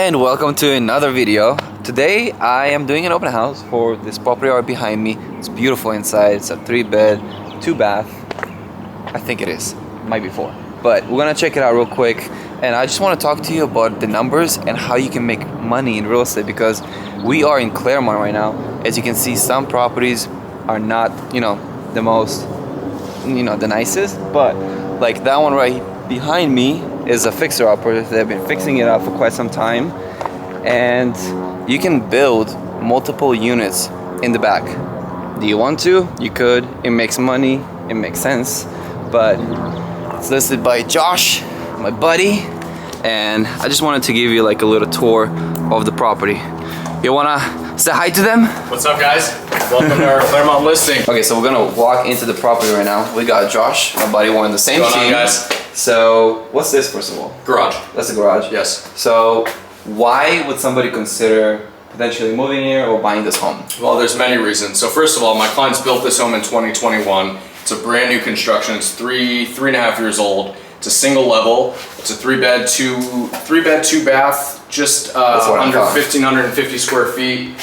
And welcome to another video. Today I am doing an open house for this property right behind me. It's beautiful inside. It's a 3-bed, 2-bath. I think it is. Might be 4. But we're gonna check it out real quick. And I just want to talk to you about the numbers and how you can make money in real estate, because we are in Claremont right now. As you can see, some properties are not, the most, the nicest. But like that one right behind me is a fixer-upper. They've been fixing it up for quite some time, and you can build multiple units in the back. Do you want to? You could. It makes money. It makes sense. But it's listed by Josh, my buddy, and I just wanted to give you like a little tour of the property. You wanna say hi to them? What's up, guys? Welcome to our Claremont listing. Okay, so we're gonna walk into the property right now. We got Josh, my buddy, we're on the same team. What's going on, guys? So, what's this, first of all? Garage. That's the garage? Yes. So, why would somebody consider potentially moving here or buying this home? Well, there's many reasons. So first of all, my clients built this home in 2021. It's a brand new construction. It's three and a half years old. It's a single level. It's a 3-bed, 2-bath, just under 1,550 square feet.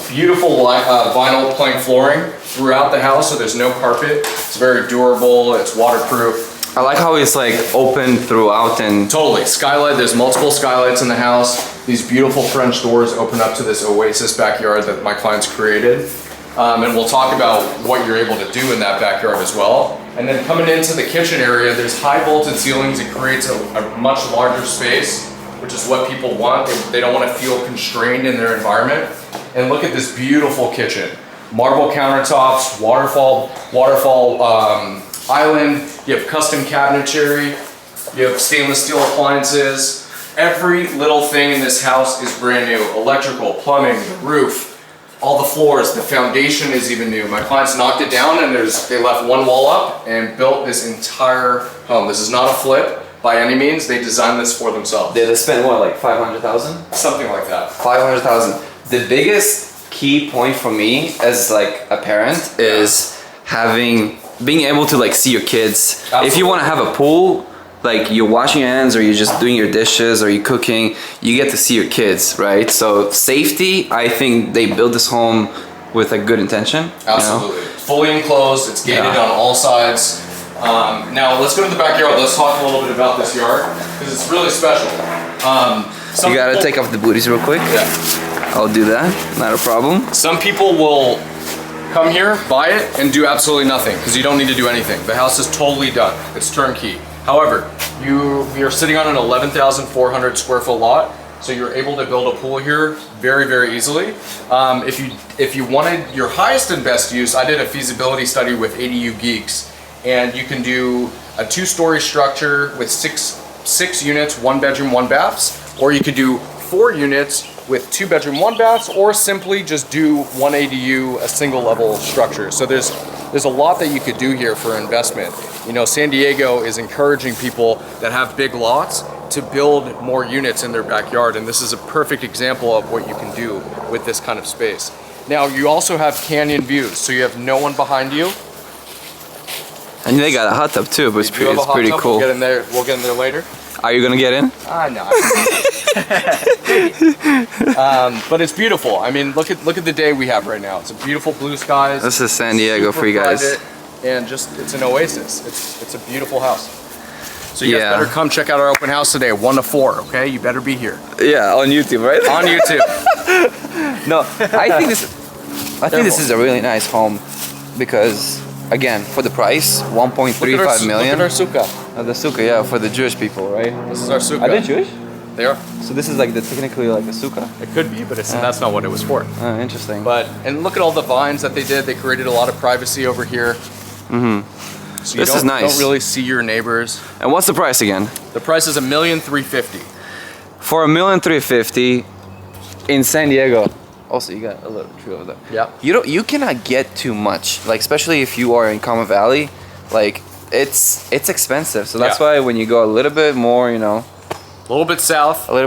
Beautiful vinyl plank flooring throughout the house, so there's no carpet. It's very durable. It's waterproof. I like how it's like open throughout and... Totally. Skylight, there's multiple skylights in the house. These beautiful French doors open up to this oasis backyard that my clients created. And we'll talk about what you're able to do in that backyard as well. And then coming into the kitchen area, there's high vaulted ceilings. It creates a much larger space, which is what people want. They don't want to feel constrained in their environment. And look at this beautiful kitchen. Marble countertops, waterfall island. You have custom cabinetry. You have stainless steel appliances. Every little thing in this house is brand new. Electrical, plumbing, the roof, all the floors, the foundation is even new. My clients knocked it down and they left one wall up and built this entire home. This is not a flip by any means. They designed this for themselves. Did they spend what, like 500,000? Something like that. 500,000. The biggest key point for me as like a parent is being able to like see your kids. Absolutely. If you want to have a pool, like you're washing your hands or you're just doing your dishes or you're cooking, you get to see your kids, right? So safety, I think they built this home with a good intention. Absolutely. Fully enclosed, it's gated on all sides. Now let's go to the backyard. Let's talk a little bit about this yard because it's really special. You gotta take off the booties real quick. Yeah. I'll do that, not a problem. Some people will come here, buy it, and do absolutely nothing because you don't need to do anything. The house is totally done. It's turnkey. However, you're sitting on an 11,400 square foot lot, so you're able to build a pool here very, very easily. If you wanted your highest and best use, I did a feasibility study with ADU Geeks, and you can do a 2-story structure with six units, 1 bedroom, 1 baths, or you could do 4 units with 2 bedroom, 1 baths, or simply just do 1 ADU, a single level structure. So there's a lot that you could do here for investment. San Diego is encouraging people that have big lots to build more units in their backyard, and this is a perfect example of what you can do with this kind of space. Now, you also have canyon views, so you have no one behind you. And they got a hot tub too, but it's pretty cool. We'll get in there later. Are you gonna get in? No. But it's beautiful. I mean, look at the day we have right now. It's a beautiful blue skies. This is San Diego for you guys. And it's an oasis. It's a beautiful house. So you guys better come check out our open house today, 1 to 4. Okay, you better be here. Yeah, on YouTube, right? On YouTube. No, I think this is a really nice home because, again, for the price, 1.35 million. Look at our sukkah. The sukkah, yeah, for the Jewish people, right? This is our sukkah. Are they Jewish? They are. So this is like technically like a sukkah. It could be, but that's not what it was for. Interesting. And look at all the vines that they did. They created a lot of privacy over here. Mm-hmm. So this is nice. You don't really see your neighbors. And what's the price again? The price is $1,350,000. For $1,350,000 in San Diego. Also, you got a little tree over there. Yeah. You cannot get too much, like especially if you are in Carmel Valley, like it's expensive. So that's why when you go a little bit more, a little bit south, you're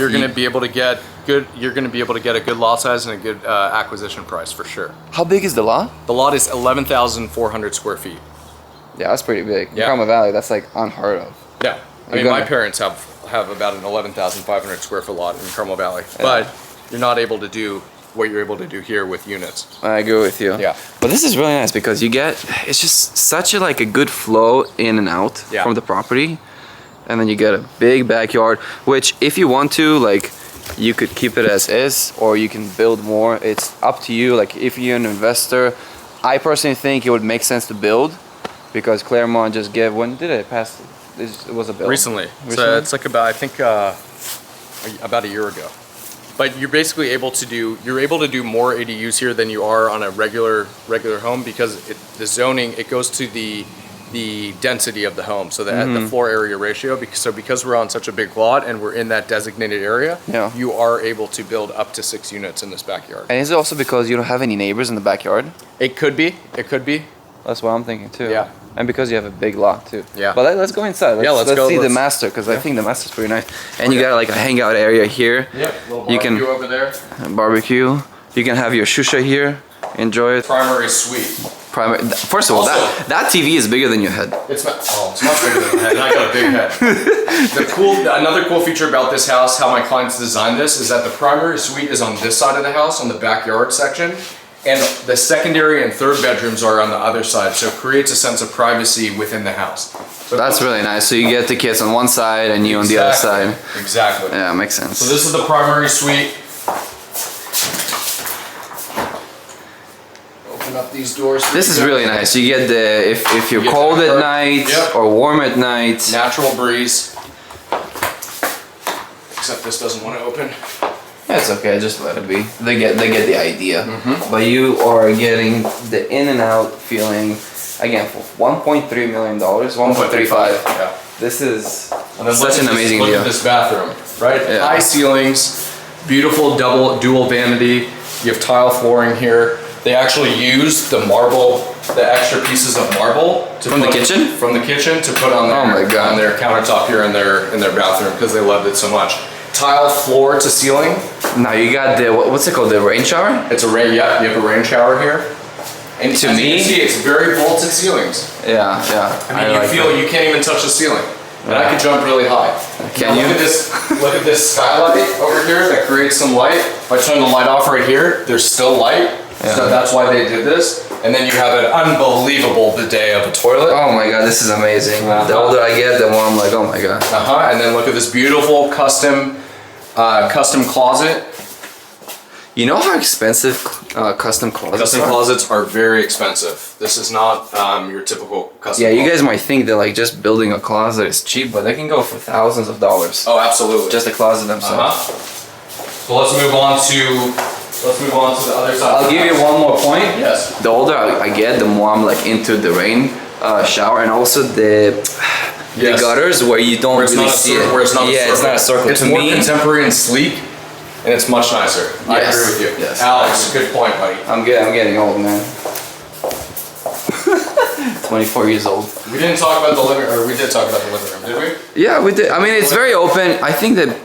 going to be able to get good. You're going to be able to get a good lot size and a good acquisition price for sure. How big is the lot? The lot is 11,400 square feet. Yeah, that's pretty big. Yeah. Carmel Valley, that's like unheard of. Yeah. I mean, my parents have have about an 11,500 square foot lot in Carmel Valley, but you're not able to do what you're able to do here with units. I agree with you. Yeah. But this is really nice because you get, it's just such a like a good flow in and out from the property. And then you get a big backyard, which if you want to, like, you could keep it as is, or you can build more. It's up to you. Like, if you're an investor, I personally think it would make sense to build, because Claremont just gave, when did it pass? It was a bill. Recently. So it's like about, I think, about a year ago. But you're basically able to do more ADUs here than you are on a regular home, because the zoning, it goes to the density of the home, so that the floor area ratio, because we're on such a big lot and we're in that designated area, you are able to build up to 6 units in this backyard. And is it also because you don't have any neighbors in the backyard? It could be. That's what I'm thinking too. Yeah. And because you have a big lot too. Yeah. But let's go inside. Let's go. see the master, because I think the master's pretty nice. And you got like a hangout area here. Yep. You can over there. Barbecue. You can have your shusha here. Enjoy it. Primary suite. First of all, that TV is bigger than your head. It's not. Oh, it's much bigger than my head. And I got a big head. Another cool feature about this house, how my clients designed this, is that the primary suite is on this side of the house, on the backyard section, and the secondary and third bedrooms are on the other side. So it creates a sense of privacy within the house. So that's really nice. So you get the kids on one side and you on the other side. Exactly. Yeah, makes sense. So this is the primary suite. Up these doors. This is really nice. You get the if you're cold at night or warm at night. Natural breeze. Except this doesn't want to open. Yeah, it's okay. Just let it be. They get the idea. But you are getting the in and out feeling again for $1.3 million, 1.35. Yeah. This is such an amazing deal. Look at this bathroom, right? Yeah. High ceilings, beautiful dual vanity. You have tile flooring here. They actually use the extra pieces of marble from the kitchen to put on their countertop here in their bathroom, because they loved it so much. Tile floor to ceiling. Now you got the what's it called, the rain shower? It's a rain. Yeah, you have a rain shower here. And to me, you can see, it's very vaulted ceilings. Yeah. I mean, you can't even touch the ceiling. And I could jump really high. Can you? Look at this skylight over here that creates some light. If I turn the light off right here, there's still light. So that's why they did this. And then you have an unbelievable bidet of a toilet. Oh my god, this is amazing. The older I get, the more I'm like, oh my god. And then look at this beautiful custom closet. You know how expensive custom closets Custom closets are very expensive. This is not your typical custom closet. You guys might think that like just building a closet is cheap, but they can go for thousands of dollars. Oh, absolutely. Just the closet themselves. So let's move on to the other side. I'll give you one more point. Yes. The older I get, the more I'm like into the rain shower, and also the gutters where you don't really see it. Where it's not it's not a circle. It's more contemporary and sleek, and it's much nicer. I agree with you. Yes. Alex, good point, buddy. I'm getting old, man. 24 years old. We didn't talk about the living room, or we did talk about the living room, did we? Yeah, we did. I mean, it's very open. I think that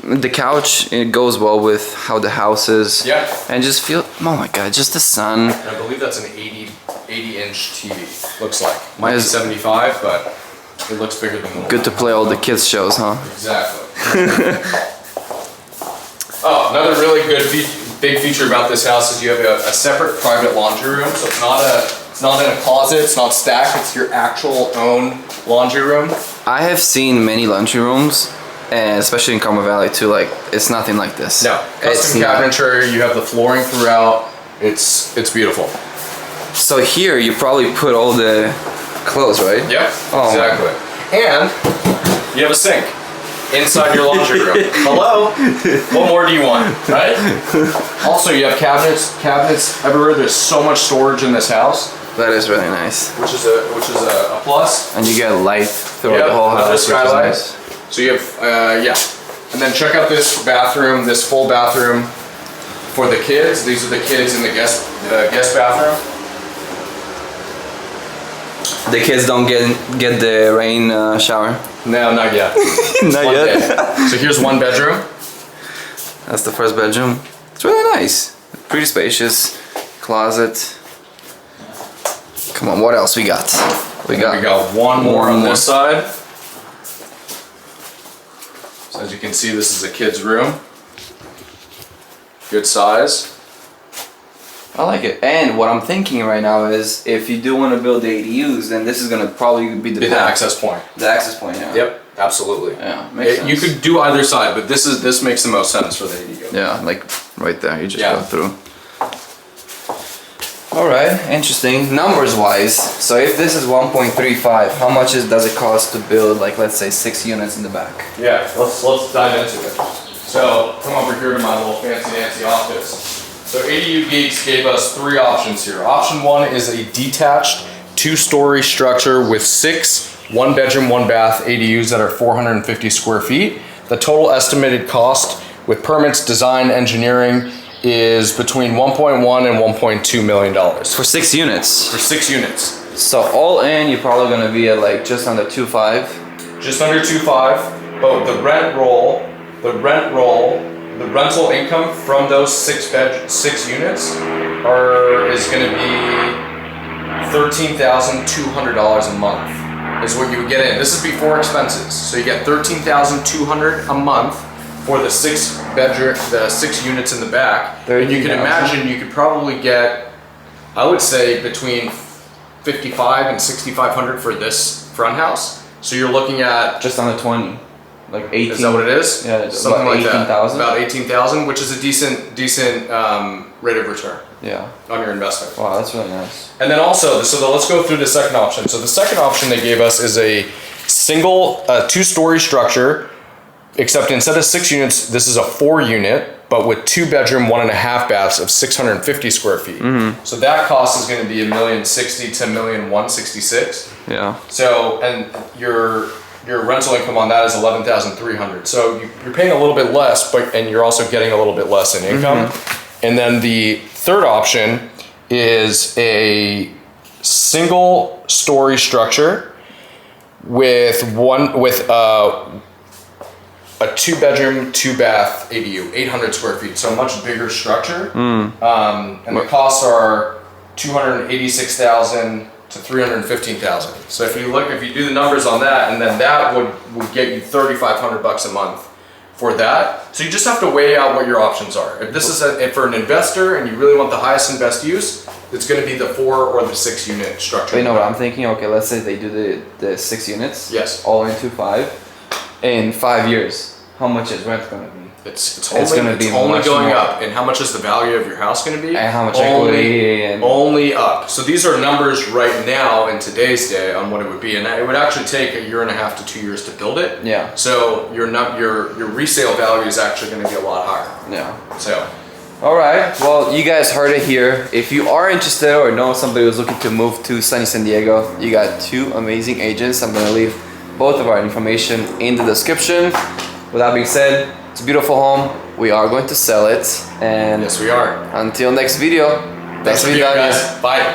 the couch, it goes well with how the house is. Yeah. And just feel, oh my god, just the sun. And I believe that's an 80-inch TV, looks like. Might be is 75, but it looks bigger than the good to play all the kids shows, huh? Exactly. Oh, another really good big feature about this house is you have a separate private laundry room, so it's not in a closet, it's not stacked, it's your actual own laundry room. I have seen many laundry rooms, and especially in Carmel Valley too, like, it's nothing like this. No, custom cabinetry, you have the flooring throughout, it's beautiful. So here, you probably put all the clothes, right? Yep, Oh, exactly. And you have a sink inside your laundry room. Hello? What more do you want, right? Also, you have cabinets everywhere. There's so much storage in this house. That is really nice. Which is a plus. And you get light throughout the whole house. Skylight. Which is nice. So you have, And then check out this bathroom, this full bathroom for the kids. These are the kids in the guest bathroom. The kids don't get the rain shower? No, not yet. Not yet. So here's one bedroom. That's the first bedroom. It's really nice. Pretty spacious. Closet. Come on, what else we got? We got one more on this side. So as you can see, this is a kid's room. Good size. I like it. And what I'm thinking right now is if you do want to build the ADUs, then this is going to probably be the access point. The access point, yeah. Yep, absolutely. Yeah, makes sense. You could do either side, but this makes the most sense for the ADU. Yeah, like right there, you just go through. All right, interesting. Numbers wise, so if this is 1.35, how much does it cost to build, like, let's say 6 units in the back? Yeah, let's dive into it. So come over here to my little fancy office. So ADU Geeks gave us 3 options here. Option 1 is a detached 2-story structure with 6 1-bedroom, 1-bath ADUs that are 450 square feet. The total estimated cost with permits, design, engineering is between $1.1 and $1.2 million. For 6 units? For 6 units. So all in, you're probably gonna be at like just under 2.5? Just under 2.5, but the rental income from those 6 units is going to be $13,200 a month is what you would get in. This is before expenses. So you get $13,200 a month for the 6 units in the back. And you can imagine you could probably get, I would say, between $5,500 and $6,500 for this front house. So you're looking at just under 20. Like 18. Is that what it is? Yeah, something like 18,000. About 18,000, which is a decent rate of return. Yeah. On your investment. Wow, that's really nice. And then also, let's go through the second option. So the second option they gave us is a single 2-story structure, except instead of 6 units, this is a 4-unit, but with 2-bedroom, 1.5 baths of 650 square feet. Mm-hmm. So that cost is going to be $1,060,000 to $1,166,000. Yeah. So, and your rental income on that is $11,300. So you're paying a little bit less, and you're also getting a little bit less in income. Mm-hmm. And then the third option is a single story structure with a 2-bedroom, 2-bath ADU, 800 square feet. So a much bigger structure. And the costs are $286,000 to $315,000. So if you do the numbers on that, and then that would get you $3,500 a month for that. So you just have to weigh out what your options are. If this is for an investor and you really want the highest and best use, it's going to be the 4 or the 6 unit structure. But you know what I'm thinking? Okay, let's say they do the 6 units. Yes. All into 5. In 5 years, how much is rent going to be? It's only going up. And how much is the value of your house going to be? And how much equity? Only up. So these are numbers right now in today's day on what it would be, and it would actually take 1.5 to 2 years to build it. Yeah. So your resale value is actually going to be a lot higher. Yeah. So. All right. Well, you guys heard it here. If you are interested or know somebody who's looking to move to sunny San Diego, you got 2 amazing agents. I'm gonna leave both of our information in the description. With that being said, it's a beautiful home. We are going to sell it. And yes, we are. Until next video. Thanks for being guys. Bye.